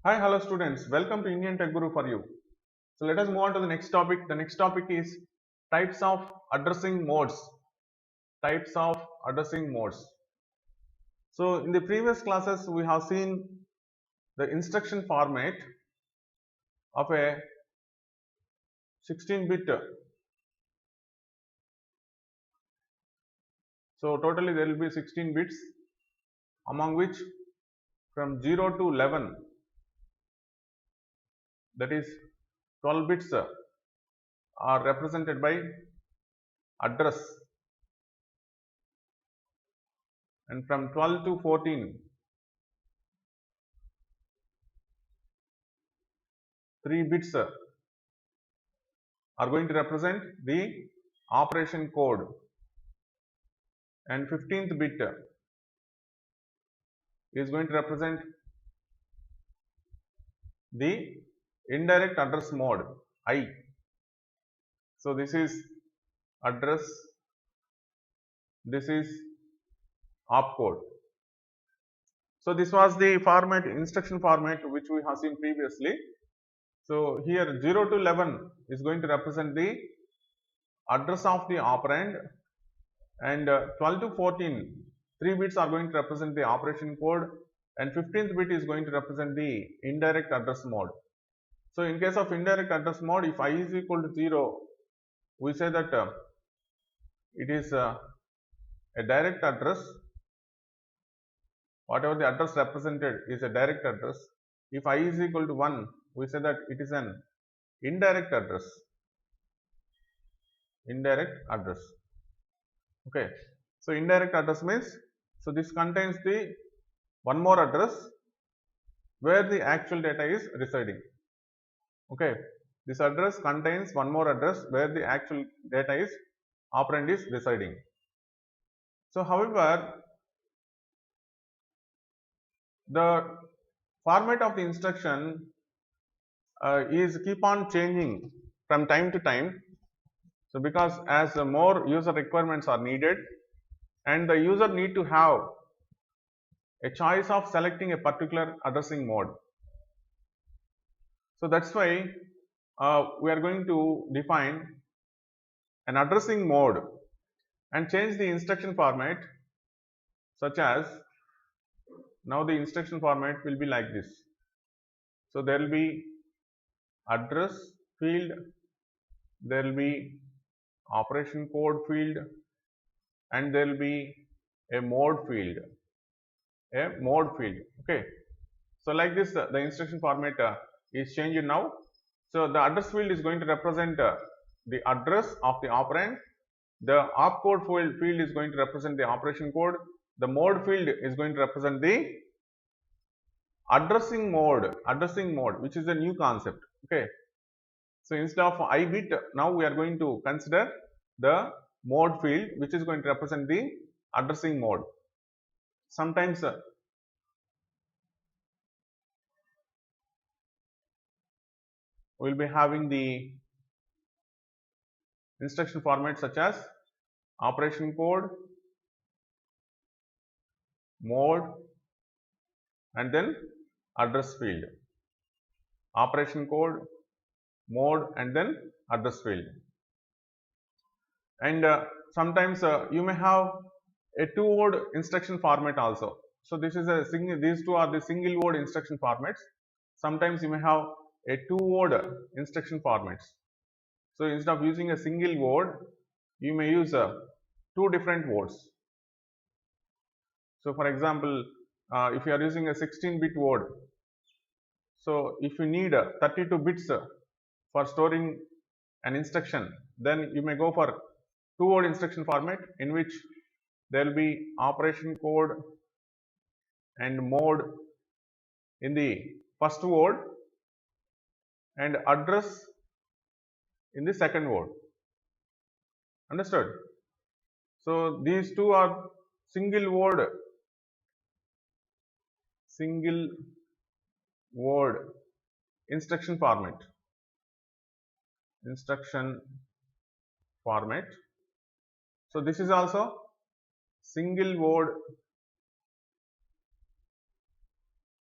Hi, hello students. Welcome to Indian Tech Guru for you. So let us move on to the next topic. The next topic is types of addressing modes. Types of addressing modes. So in the previous classes, we have seen the instruction format of a 16-bit. So totally there will be 16 bits, among which from 0 to 11, that is 12 bits, are represented by address, and from 12 to 14, 3 bits are going to represent the operation code, and 15th bit is going to represent the indirect address mode I. So this is address, this is opcode. So this was the format, instruction format, which we have seen previously. So here 0 to 11 is going to represent the address of the operand, and 12 to 14, 3 bits are going to represent the operation code, and 15th bit is going to represent the indirect address mode. So in case of indirect address mode, if I is equal to 0, we say that it is a direct address. Whatever the address represented is a direct address. If I is equal to 1, we say that it is an indirect address. Indirect address. Okay. So indirect address means, so this contains the one more address where the actual data is residing. Okay. This address contains one more address where the actual data is operand is residing. So however, the format of the instruction is keep on changing from time to time. So because as more user requirements are needed, and the user need to have a choice of selecting a particular addressing mode. So that's why we are going to define an addressing mode and change the instruction format, such as now the instruction format will be like this. So there will be address field, there will be operation code field, and there will be a mode field. Okay. So like this, the instruction format is changed now. So the address field is going to represent the address of the operand. The opcode field is going to represent the operation code. The mode field is going to represent the addressing mode, which is a new concept. Okay. So instead of I bit, now we are going to consider the mode field, which is going to represent the addressing mode. Sometimes we will be having the instruction format such as operation code, mode, and then address field. Operation code, mode, and then address field. And sometimes you may have a two-word instruction format also. So this is a these two are the single word instruction formats. Sometimes you may have a two-word instruction formats. So instead of using a single word, you may use two different words. So for example, if you are using a 16-bit word, so if you need 32 bits for storing an instruction, then you may go for two-word instruction format, in which there will be operation code and mode in the first word and address in the second word. Understood? So these two are single word instruction format. So this is also single word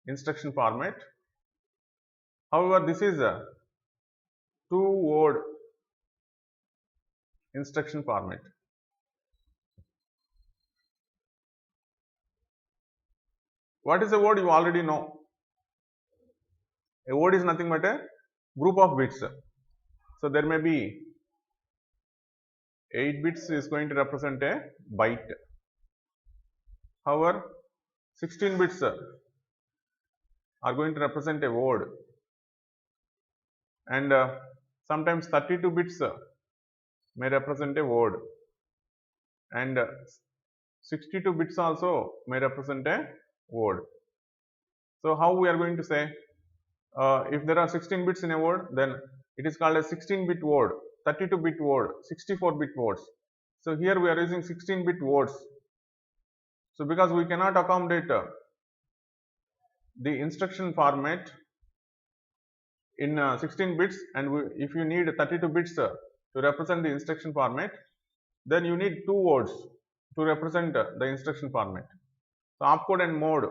instruction format, However, this is a two-word instruction format. What is a word? You already know. A word is nothing but a group of bits. So there may be 8 bits is going to represent a byte. However, 16 bits are going to represent a word, and sometimes 32 bits may represent a word, and 62 bits also may represent a word. So how we are going to say, if there are 16 bits in a word, then it is called a 16-bit word, 32-bit word, 64-bit words. So here we are using 16-bit words. So because we cannot accommodate the instruction format in 16 bits, and if you need 32 bits to represent the instruction format, then you need two words to represent the instruction format. So opcode and mode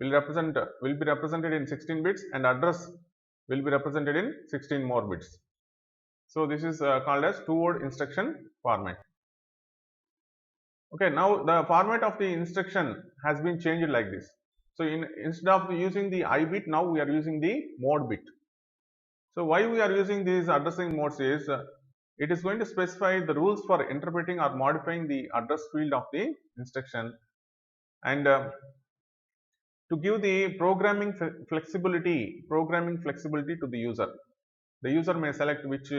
will be represented in 16 bits, and address will be represented in 16 more bits. So this is called as two-word instruction format. Okay, now the format of the instruction has been changed like this. So instead of using the I bit, now we are using the mode bit. So why we are using these addressing modes is, it is going to specify the rules for interpreting or modifying the address field of the instruction, and to give the programming flexibility to the user. The user may select which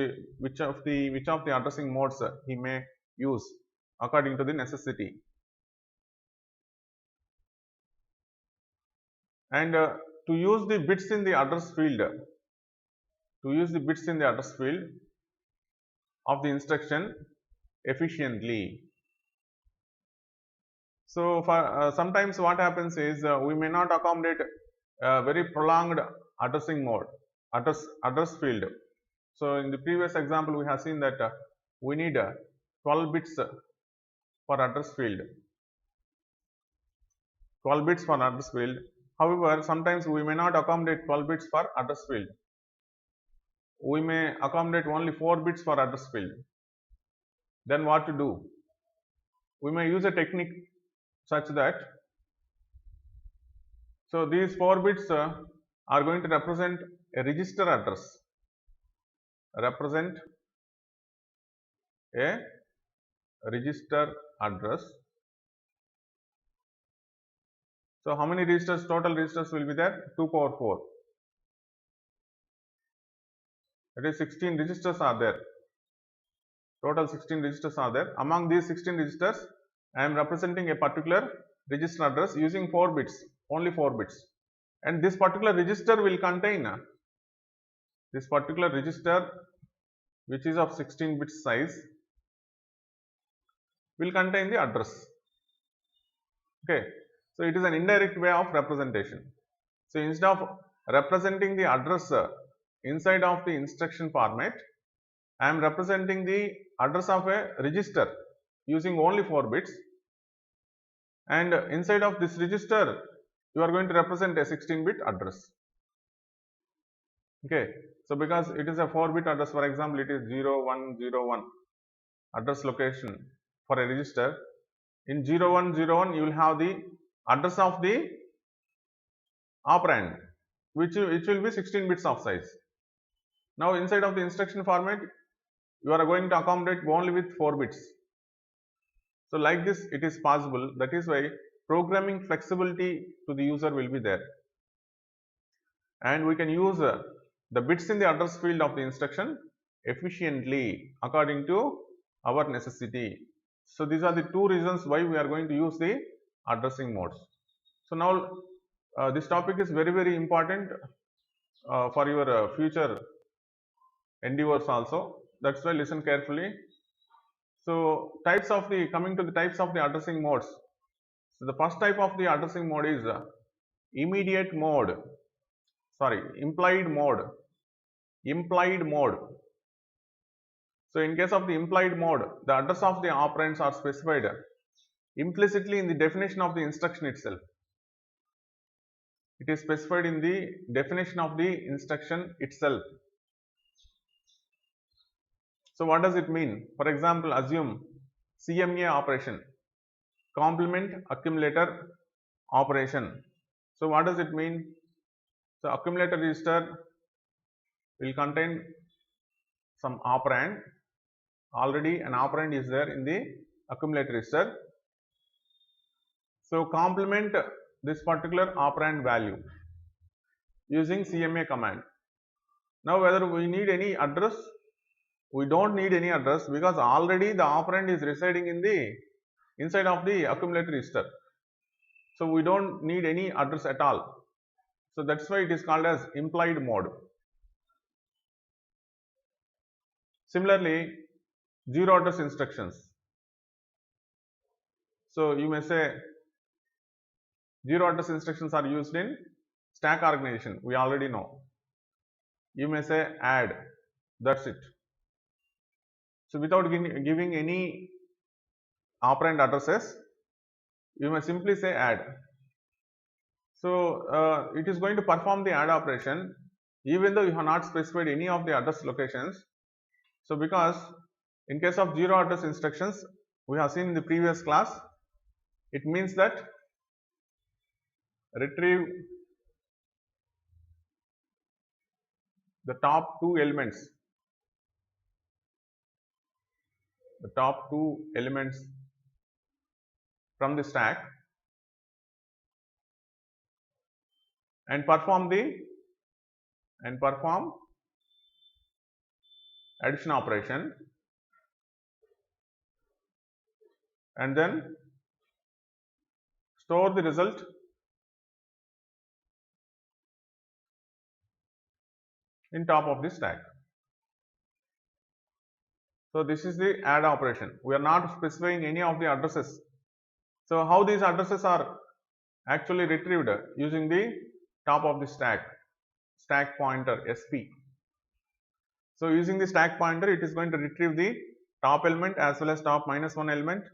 of the addressing modes he may use according to the necessity. And to use the bits in the address field, of the instruction efficiently. So for sometimes what happens is, we may not accommodate very prolonged addressing mode, address field. So in the previous example, we have seen that we need 12 bits for address field. 12 bits for address field. However, sometimes we may not accommodate 12 bits for address field. We may accommodate only 4 bits for address field. Then what to do? We may use a technique such that, so these 4 bits are going to represent a register address. So how many registers, total registers will be there? 2 power 4. That is 16 registers are there. Total 16 registers are there. Among these 16 registers, I am representing a particular register address using 4 bits, only 4 bits. And this particular register will contain, this particular register, which is of 16 bit size, will contain the address. Okay. So it is an indirect way of representation. So instead of representing the address inside of the instruction format, I am representing the address of a register using only 4 bits, and inside of this register you are going to represent a 16-bit address. Okay. So because it is a 4-bit address, for example, it is 0101 address location for a register. In 0101 you will have the address of the operand, which will be 16 bits of size. Now inside of the instruction format, you are going to accommodate only with 4 bits. So like this it is possible. That is why programming flexibility to the user will be there, and we can use the bits in the address field of the instruction efficiently according to our necessity. So these are the two reasons why we are going to use the addressing modes. So now this topic is very, very important for your future endeavors also. That's why listen carefully. So coming to the types of the addressing modes. So the first type of the addressing mode is implied mode. So in case of the implied mode, the address of the operands are specified implicitly in the definition of the instruction itself. It is specified in the definition of the instruction itself. So what does it mean? For example, assume CMA operation, complement accumulator operation. So what does it mean? So accumulator register will contain some operand. Already an operand is there in the accumulator register. So complement this particular operand value using CMA command. Now whether we need any address, we don't need any address because already the operand is residing in the inside of the accumulator register. So we don't need any address at all. So that's why it is called as implied mode. Similarly, zero address instructions. So you may say zero address instructions are used in stack organization. We already know. You may say add. That's it. So without giving any operand addresses, you may simply say add. So it is going to perform the add operation even though you have not specified any of the address locations. So because in case of zero address instructions, we have seen in the previous class, it means that retrieve the top two elements, from the stack and perform addition operation, and then store the result in top of the stack. So this is the add operation. We are not specifying any of the addresses. So how these addresses are actually retrieved? Using the top of the stack pointer SP. So using the stack pointer, it is going to retrieve the top element as well as top -1 element,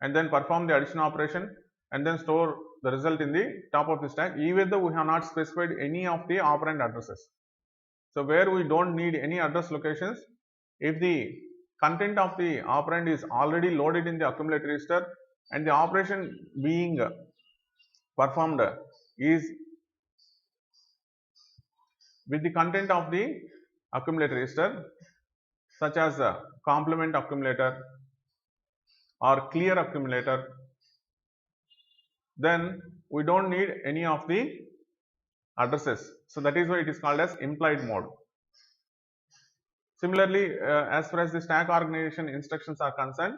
and then perform the addition operation and then store the result in the top of the stack, even though we have not specified any of the operand addresses. So where we don't need any address locations, if the content of the operand is already loaded in the accumulator register and the operation being performed is with the content of the accumulator register, such as complement accumulator or clear accumulator, then we don't need any of the addresses. So that is why it is called as implied mode. Similarly, as far as the stack organization instructions are concerned,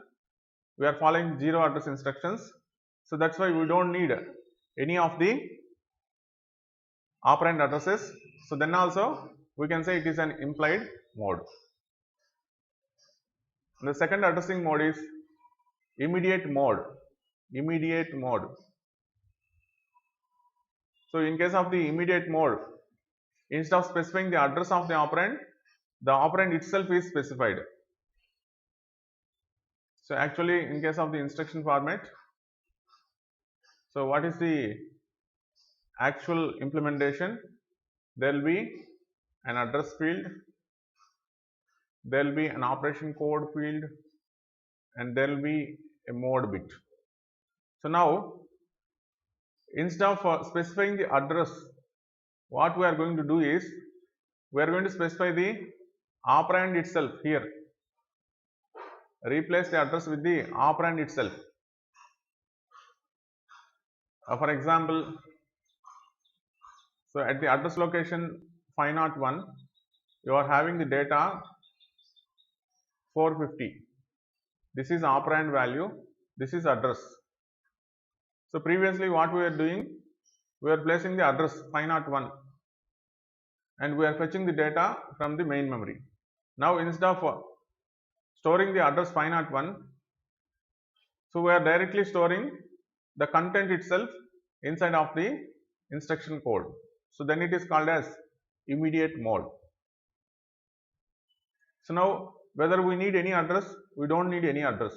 we are following zero address instructions. So that's why we don't need any of the operand addresses. So then also we can say it is an implied mode. The second addressing mode is immediate mode. So in case of the immediate mode, instead of specifying the address of the operand itself is specified. So actually in case of the instruction format, so what is the actual implementation? There will be an address field, there will be an operation code field, and there will be a mode bit. So now instead of specifying the address, what we are going to do is we are going to specify the operand itself here. Replace the address with the operand itself. For example, so at the address location 501, you are having the data 450. This is operand value, this is address. So previously what we are doing, we are placing the address 501 and we are fetching the data from the main memory. Now instead of storing the address 501, so we are directly storing the content itself inside of the instruction code. So then it is called as immediate mode. So now whether we need any address, we don't need any address.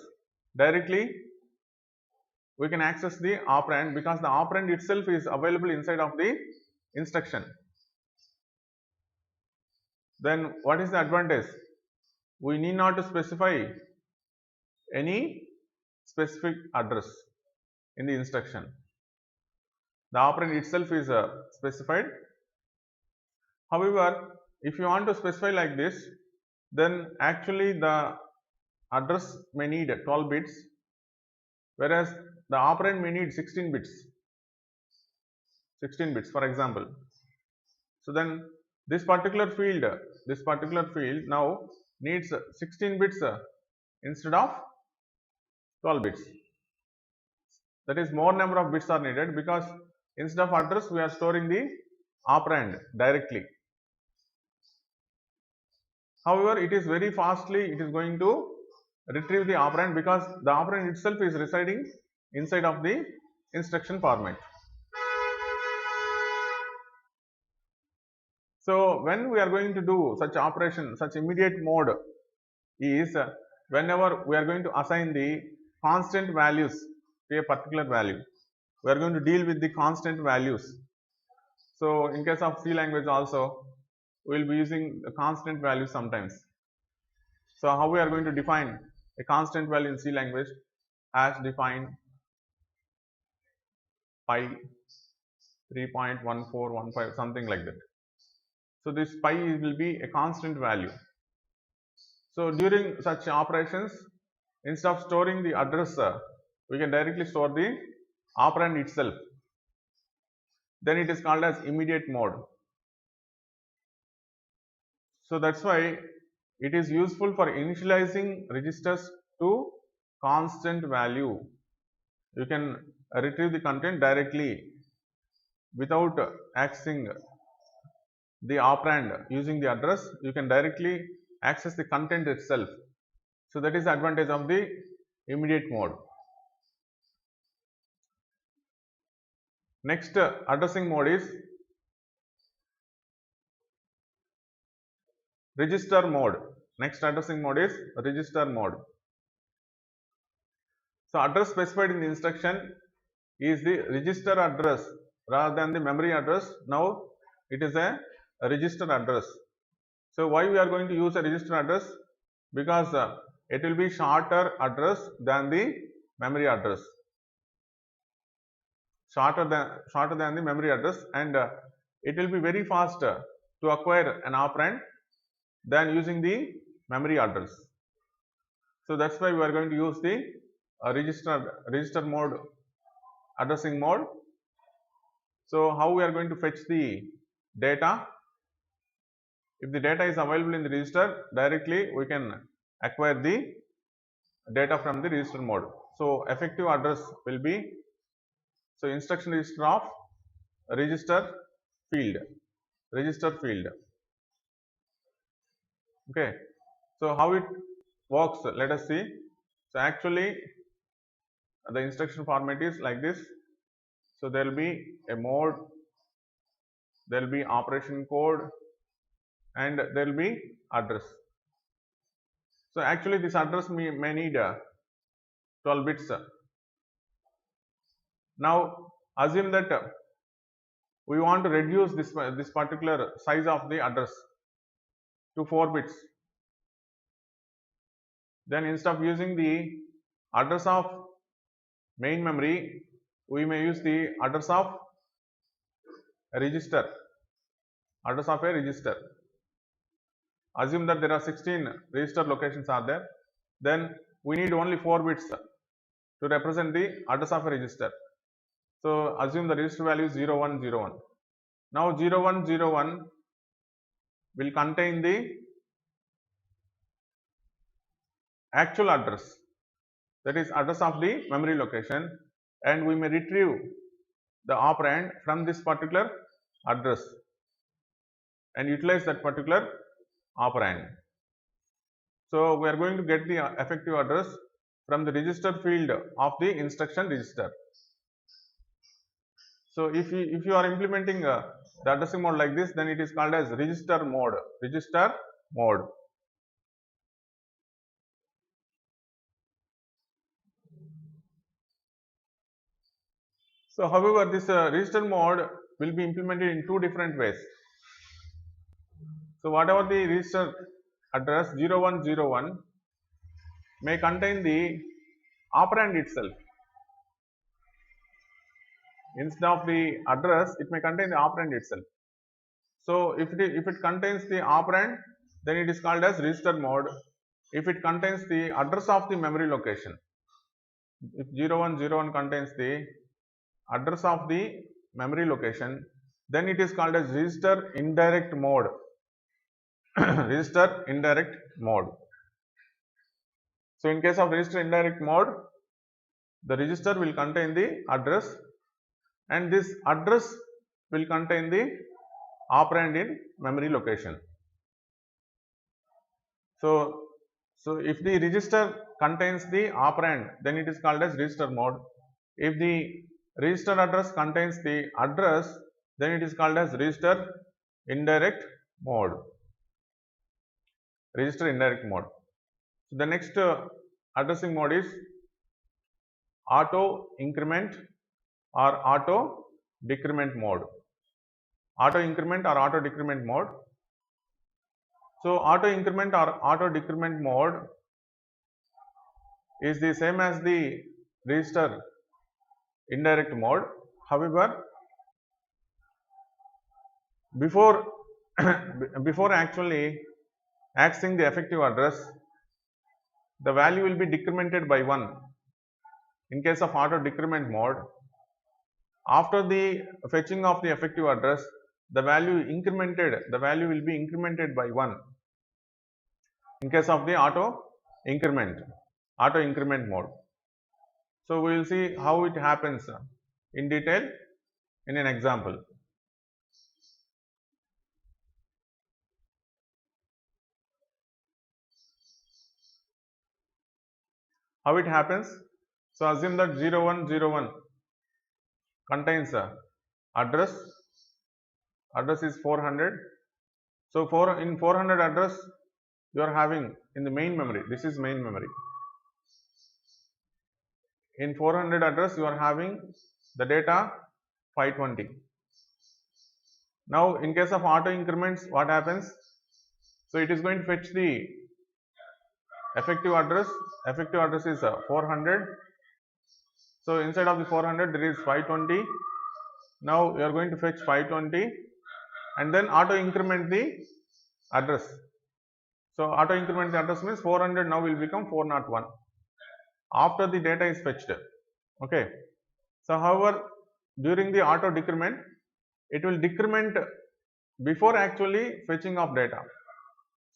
Directly we can access the operand because the operand itself is available inside of the instruction. Then what is the advantage? We need not to specify any specific address in the instruction. The operand itself is specified. However, if you want to specify like this, then actually the address may need 12 bits, whereas the operand may need 16 bits. 16 bits, for example. So then this particular field now needs 16 bits instead of 12 bits. That is, more number of bits are needed because instead of address we are storing the operand directly. However, it is very fastly, it is going to retrieve the operand because the operand itself is residing inside of the instruction format. So when we are going to do such operation, such immediate mode is whenever we are going to assign the constant values to a particular value. We are going to deal with the constant values. So in case of C language also, we will be using the constant value sometimes. So how we are going to define a constant value in C language? As defined pi 3.1415, something like that. So this pi will be a constant value. So during such operations, instead of storing the address, we can directly store the operand itself. Then it is called as immediate mode. So that's why it is useful for initializing registers to constant value. You can retrieve the content directly without accessing the operand using the address. You can directly access the content itself. So that is the advantage of the immediate mode. Next addressing mode is register mode. Next addressing mode is register mode. So address specified in the instruction is the register address rather than the memory address. Now it is a register address. So why we are going to use a register address? Because it will be shorter address than the memory address. Shorter than the memory address, and it will be very fast to acquire an operand than using the memory address. So that's why we are going to use the register mode, addressing mode. So how we are going to fetch the data? If the data is available in the register, directly we can acquire the data from the register mode. So effective address will be, so instruction register of register field. Okay. So how it works, let us see. So actually the instruction format is like this. So there will be a mode, there will be operation code, and there will be address. So actually this address may need 12 bits. Now assume that we want to reduce this particular size of the address to 4 bits. Then instead of using the address of main memory, we may use the address of a register. Assume that there are 16 register locations are there. Then we need only 4 bits to represent the address of a register. So assume the register value is 0101. Now 0101 will contain the actual address, that is address of the memory location, and we may retrieve the operand from this particular address and utilize that particular operand. So we are going to get the effective address from the register field of the instruction register. So if you are implementing the addressing mode like this, then it is called as register mode. So however, this register mode will be implemented in two different ways. So whatever the register address 0101 may contain the operand itself. Instead of the address, it may contain the operand itself. So if it contains the operand, then it is called as register mode. If it contains the address of the memory location, if 0101 contains the address of the memory location, then it is called as register indirect mode. Register indirect mode. So in case of register indirect mode, the register will contain the address, and this address will contain the operand in memory location. So if the register contains the operand, then it is called as register mode. If the register address contains the address, then it is called as register indirect mode. Register indirect mode. So the next addressing mode is auto increment or auto decrement mode. Auto increment or auto decrement mode. So auto increment or auto decrement mode is the same as the register indirect mode. However, before actually accessing the effective address, the value will be decremented by 1 in case of auto decrement mode. After the fetching of the effective address, the value will be incremented by 1 in case of the auto increment mode. So we will see how it happens in detail in an example. How it happens? So assume that 0101 contains address is 400. So in 400 address you are having in the main memory. This is main memory. In 400 address you are having the data 520. Now in case of auto increments, what happens? So it is going to fetch the effective address. Effective address is 400. So inside of the 400 there is 520. Now you are going to fetch 520 and then auto increment the address. So auto increment the address means 400 now will become 401 after the data is fetched. Okay. So however, during the auto decrement, it will decrement before actually fetching of data.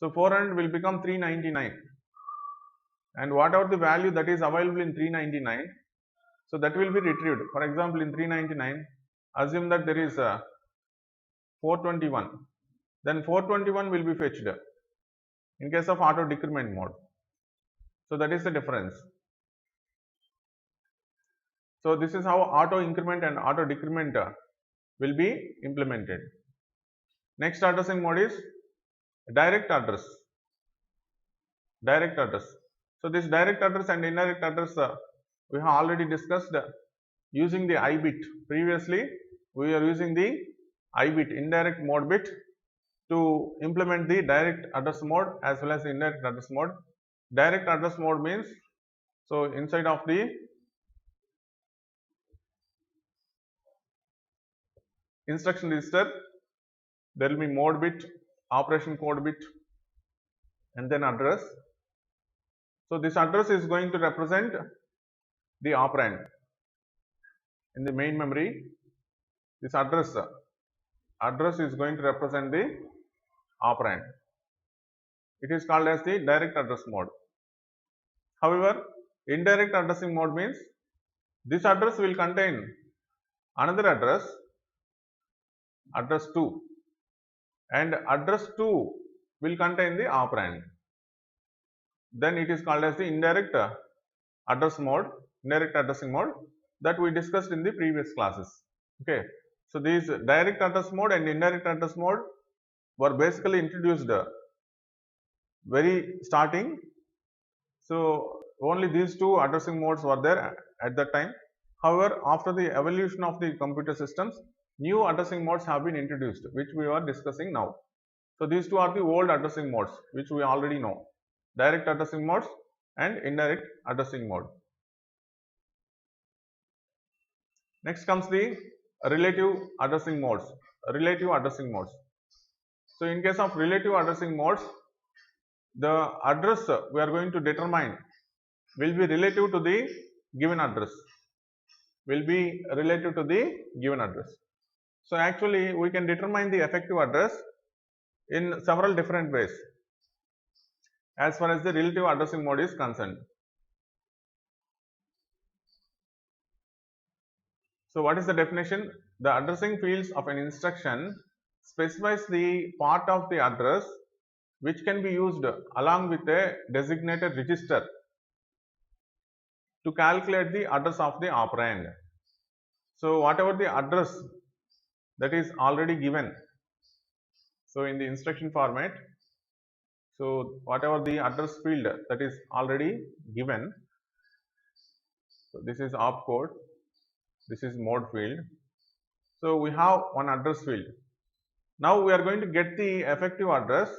So 400 will become 399, and whatever the value that is available in 399, so that will be retrieved. For example, in 399, assume that there is 421, then 421 will be fetched in case of auto decrement mode. So that is the difference. So this is how auto increment and auto decrement will be implemented. Next addressing mode is direct address. Direct address. So this direct address and indirect address we have already discussed using the I bit. Previously we are using the I bit, indirect mode bit, to implement the direct address mode as well as the indirect address mode. Direct address mode means, so inside of the instruction register there will be mode bit, operation code bit, and then address. So this address is going to represent the operand in the main memory. This address is going to represent the operand. It is called as the direct address mode. However, indirect addressing mode means this address will contain another address, address 2, and address 2 will contain the operand. Then it is called as the indirect address mode, indirect addressing mode, that we discussed in the previous classes. Okay. So these direct address mode and indirect address mode were basically introduced very starting. So only these two addressing modes were there at that time. However, after the evolution of the computer systems, new addressing modes have been introduced, which we are discussing now. So these two are the old addressing modes, which we already know: direct addressing modes and indirect addressing mode. Next comes the relative addressing modes. Relative addressing modes. So in case of relative addressing modes, the address we are going to determine will be relative to the given address. Will be relative to the given address. So actually we can determine the effective address in several different ways as far as the relative addressing mode is concerned. So what is the definition? The addressing fields of an instruction specifies the part of the address which can be used along with a designated register to calculate the address of the operand. So whatever the address that is already given, so in the instruction format, so whatever the address field that is already given, so this is opcode, this is mode field. So we have one address field. Now we are going to get the effective address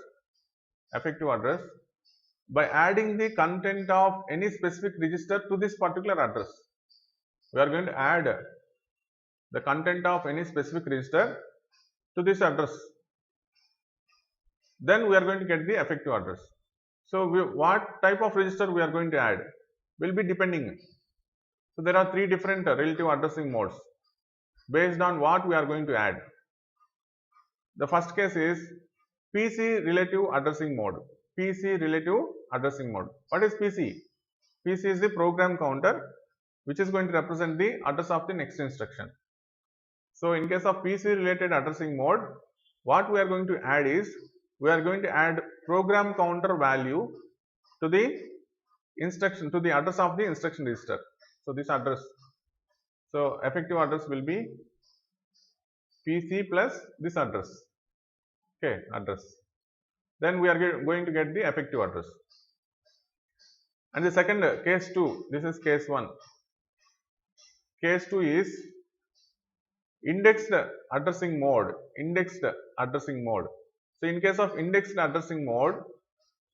by adding the content of any specific register to this particular address. We are going to add the content of any specific register to this address. Then we are going to get the effective address. So what type of register we are going to add will be depending. So there are three different relative addressing modes based on what we are going to add. The first case is PC relative addressing mode. PC relative addressing mode. What is PC? PC is the program counter which is going to represent the address of the next instruction. So in case of PC related addressing mode, what we are going to add is, we are going to add program counter value to the instruction, to the address of the instruction register. So this address, so effective address will be PC plus this address, okay, address. Then we are going to get the effective address. And the second case 2, this is case 1. Case 2 is indexed addressing mode. Indexed addressing mode. So in case of indexed addressing mode,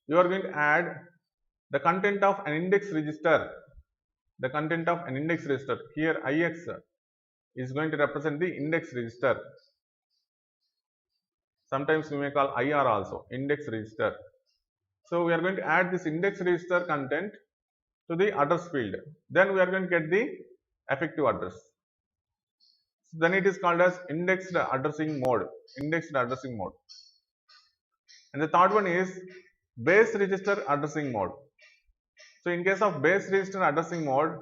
you are going to add the content of an index register. The content of an index register. Here IX is going to represent the index register. Sometimes we may call IR also, index register. So we are going to add this index register content to the address field. Then we are going to get the effective address. So then it is called as indexed addressing mode. Indexed addressing mode. And the third one is base register addressing mode. So in case of base register addressing mode,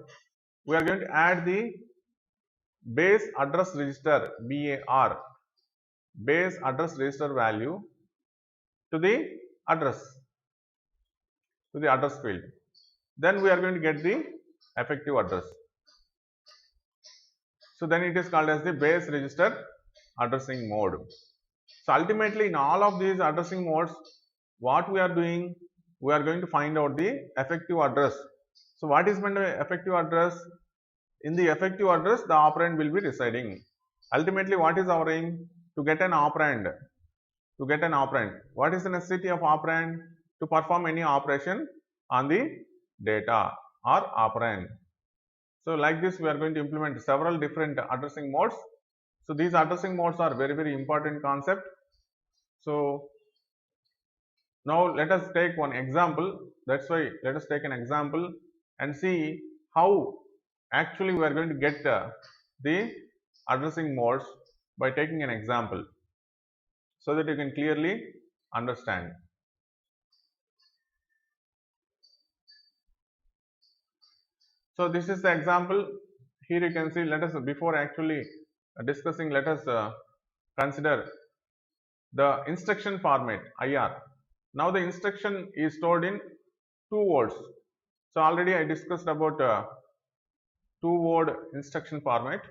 we are going to add the base address register, BAR, base address register value to the address field. Then we are going to get the effective address. So then it is called as the base register addressing mode. So ultimately in all of these addressing modes, what we are doing, we are going to find out the effective address. So what is meant by effective address? In the effective address, the operand will be residing. Ultimately, what is our aim? To get an operand. To get an operand. What is the necessity of operand? To perform any operation on the data or operand. So like this, we are going to implement several different addressing modes. So these addressing modes are very, very important concept. So now let us take one example. That's why let us take an example and see how actually we are going to get the addressing modes by taking an example, so that you can clearly understand. So this is the example. Here you can see, let us, before actually discussing, let us consider the instruction format, IR. Now the instruction is stored in 2 words. So already I discussed about 2-word instruction format.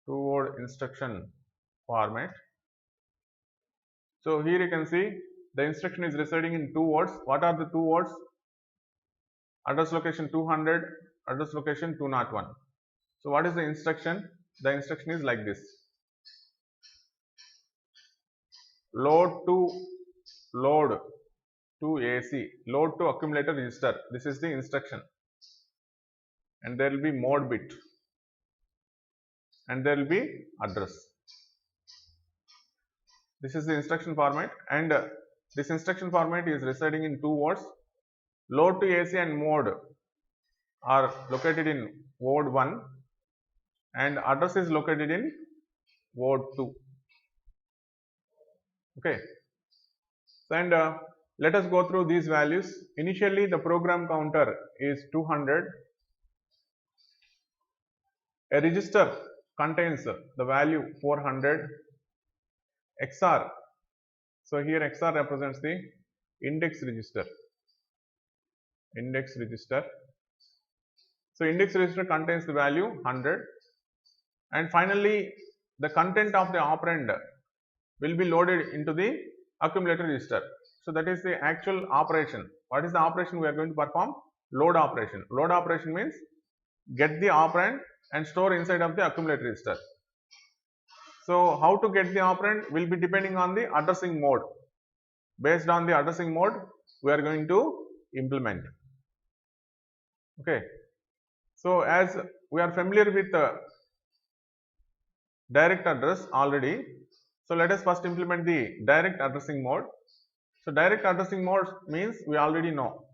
2-word instruction format. So here you can see the instruction is residing in 2 words. What are the 2 words? Address location 200, address location 201. So what is the instruction? The instruction is like this: load to AC, load to accumulator register. This is the instruction, and there will be mode bit, and there will be address. This is the instruction format, and this instruction format is residing in two words. Load to AC and mode are located in word 1, and address is located in word 2. Okay, and let us go through these values. Initially the program counter is 200. A register contains the value 400. XR, so here XR represents the index register. So index register contains the value 100, and finally the content of the operand will be loaded into the accumulator register. So that is the actual operation. What is the operation we are going to perform? Load operation. Load operation means get the operand and store inside of the accumulator register. So how to get the operand will be depending on the addressing mode. Based on the addressing mode, we are going to implement. Okay. So as we are familiar with direct address already, so let us first implement the direct addressing mode. So direct addressing mode means we already know.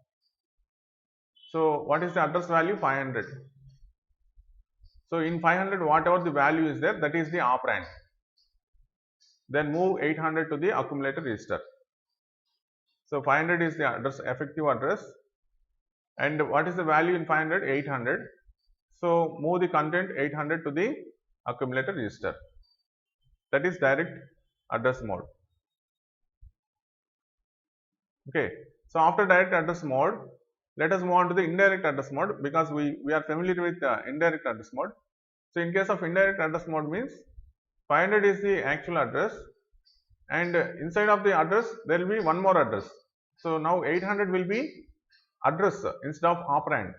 So what is the address value? 500. So in 500, whatever the value is there, that is the operand. Then move 800 to the accumulator register. So 500 is the address, effective address, and what is the value in 500? 800. So move the content 800 to the accumulator register. That is direct address mode. Okay. So after direct address mode, let us move on to the indirect address mode, because we are familiar with indirect address mode. So in case of indirect address mode means 500 is the actual address, and inside of the address there will be one more address. So now 800 will be address instead of operand,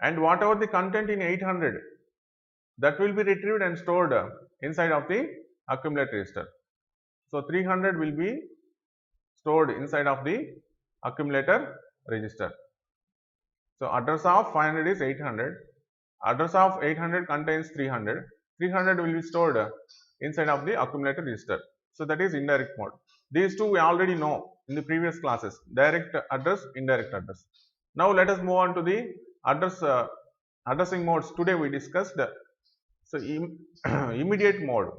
and whatever the content in 800, that will be retrieved and stored inside of the accumulator register. So 300 will be stored inside of the accumulator register. So address of 500 is 800. Address of 800 contains 300. 300 will be stored inside of the accumulator register. So that is indirect mode. These two we already know in the previous classes: direct address, indirect address. Now let us move on to the addressing modes. Today we discussed so immediate mode.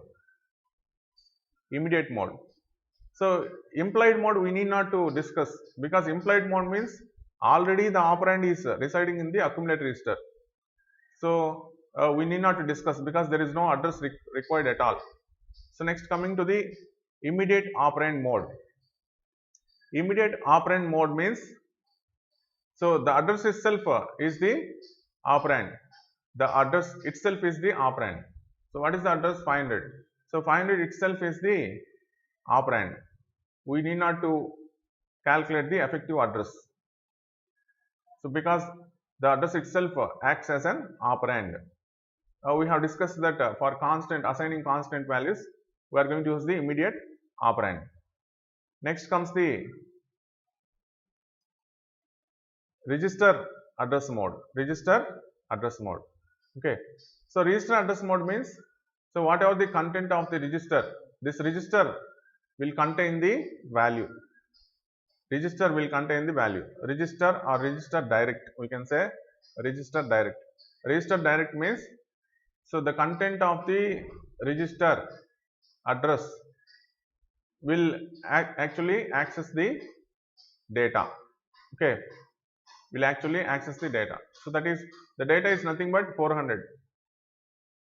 So implied mode we need not to discuss, because implied mode means already the operand is residing in the accumulator register. So we need not to discuss, because there is no address required at all. So next, coming to the immediate operand mode. Immediate operand mode means, so the address itself is the operand. The address itself is the operand. So what is the address? 500. So 500 itself is the operand. We need not to calculate the effective address. So because the address itself acts as an operand. We have discussed that for assigning constant values, we are going to use the immediate operand. Next comes the register address mode. Okay. So register address mode means, so whatever the content of the register, this register will contain the value. Register or register direct, we can say register direct. Register direct means, so the content of the register address will actually access the data. Okay, will actually access the data. So that is, the data is nothing but 400.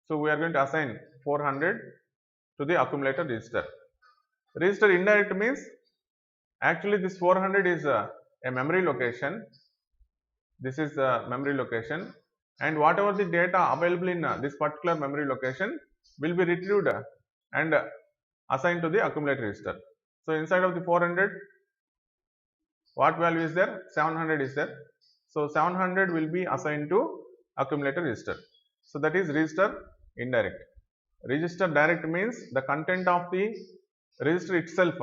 So we are going to assign 400 to the accumulator register. Register indirect means, actually this 400 is a memory location. This is a memory location, and whatever the data available in this particular memory location will be retrieved and assigned to the accumulator register. So inside of the 400, what value is there? 700 is there. So 700 will be assigned to accumulator register. So that is register indirect. Register direct means the content of the register itself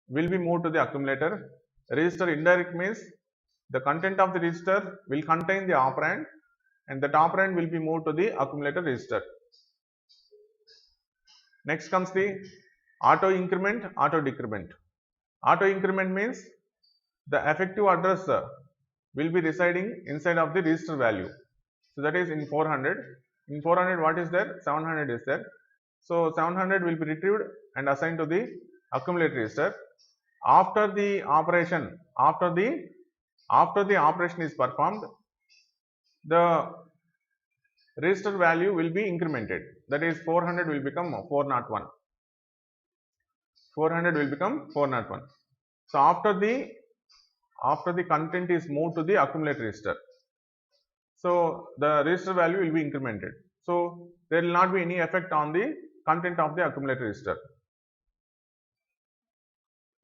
will be moved to the accumulator. Register indirect means the content of the register will contain the operand and that operand will be moved to the accumulator register. Next comes the auto increment, auto decrement. Auto increment means the effective address will be residing inside of the register value. So that is in 400. In 400 what is there? 700 is there. So 700 will be retrieved and assigned to the accumulator register. After the operation, after the operation is performed, the register value will be incremented. That is 400 will become 401. 400 will become 401. So after the content is moved to the accumulator register, so the register value will be incremented. So there will not be any effect on the content of the accumulator register.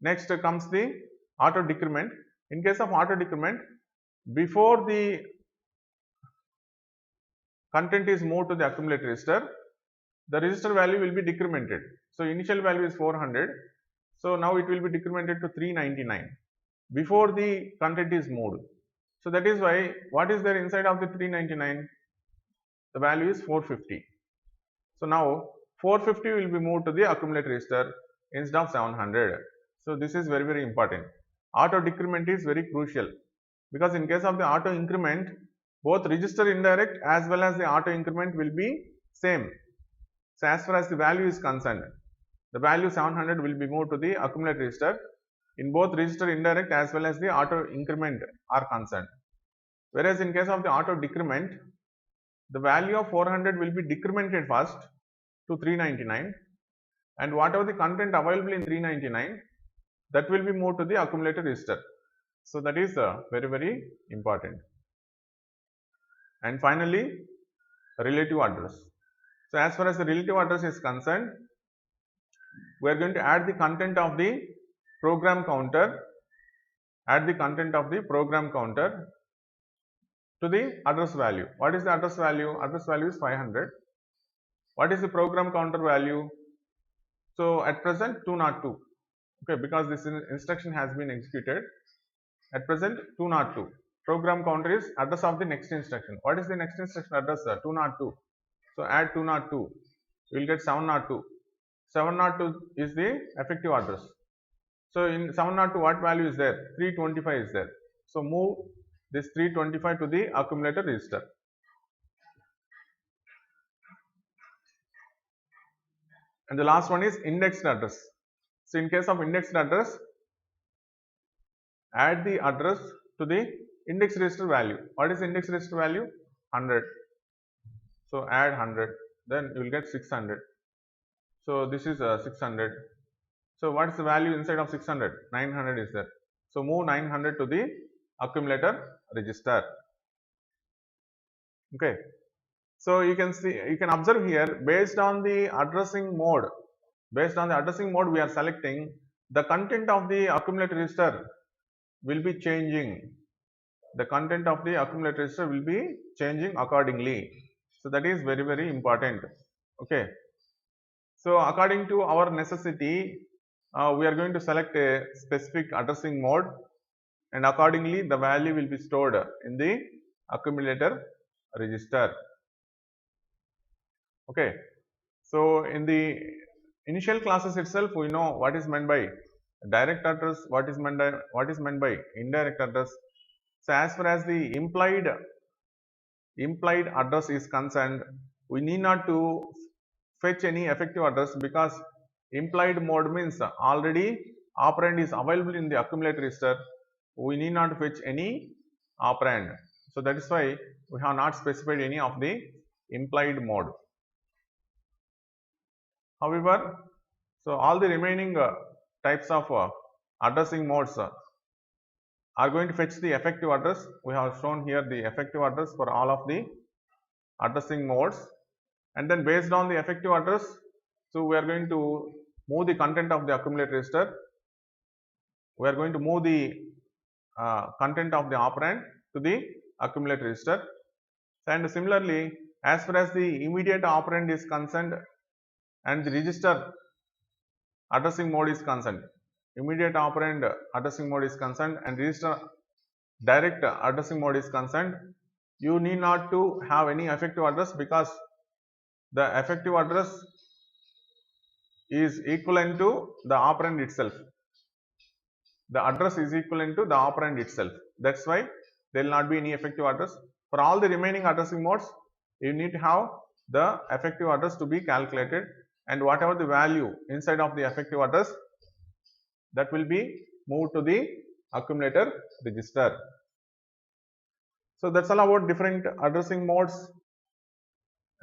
Next comes the auto decrement. In case of auto decrement, before the content is moved to the accumulator register, the register value will be decremented. So initial value is 400. So now it will be decremented to 399 before the content is moved. So that is why what is there inside of the 399? The value is 450. So now 450 will be moved to the accumulator register instead of 700. So this is very, very important. Auto decrement is very crucial because in case of the auto increment, both register indirect as well as the auto increment will be same. So as far as the value is concerned, the value 700 will be moved to the accumulator register in both register indirect as well as the auto increment are concerned. Whereas in case of the auto decrement, the value of 400 will be decremented first to 399 and whatever the content available in 399, that will be moved to the accumulator register. So that is very, very important. And finally, relative address. So as far as the relative address is concerned, we are going to add the content of the program counter, to the address value. What is the address value? Address value is 500. What is the program counter value? So at present 202. Okay, because this instruction has been executed. At present 202. Program counter is address of the next instruction. What is the next instruction address? 202. So add 202. You will get 702. 702 is the effective address. So in 702 what value is there? 325 is there. So move this 325 to the accumulator register. And the last one is indexed address. So in case of indexed address, add the address to the index register value. What is index register value? 100. So add 100. Then you will get 600. So this is 600. So what is the value inside of 600? 900 is there. So move 900 to the accumulator register. Okay. So you can see, you can observe here, based on the addressing mode, we are selecting the content of the accumulator register will be changing. The content of the accumulator register will be changing accordingly. So that is very, very important. Okay. So according to our necessity, we are going to select a specific addressing mode, and accordingly the value will be stored in the accumulator register. Okay. So in the initial classes itself, we know what is meant by direct address, what is meant by indirect address. So as far as the implied address is concerned, we need not to fetch any effective address because implied mode means already operand is available in the accumulator register. We need not fetch any operand. So that is why we have not specified any of the implied mode. However, so all the remaining types of addressing modes are going to fetch the effective address. We have shown here the effective address for all of the addressing modes, and then based on the effective address, so we are going to move the content of the accumulator register. We are going to move the content of the operand, to the accumulator register. And similarly, as far as the immediate operand is concerned and the register addressing mode is concerned, immediate operand addressing mode is concerned and register direct addressing mode is concerned, you need not to have any effective address, because the effective address is equivalent to the operand itself. The address is equivalent to the operand itself. That's why there will not be any effective address. For all the remaining addressing modes, you need to have the effective address to be calculated, and whatever the value inside of the effective address, that will be moved to the accumulator register. So that's all about different addressing modes,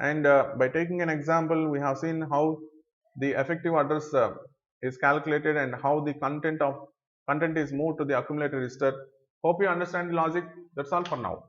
and by taking an example, we have seen how the effective address is calculated and how the content is moved to the accumulator register. Hope you understand the logic. That's all for now.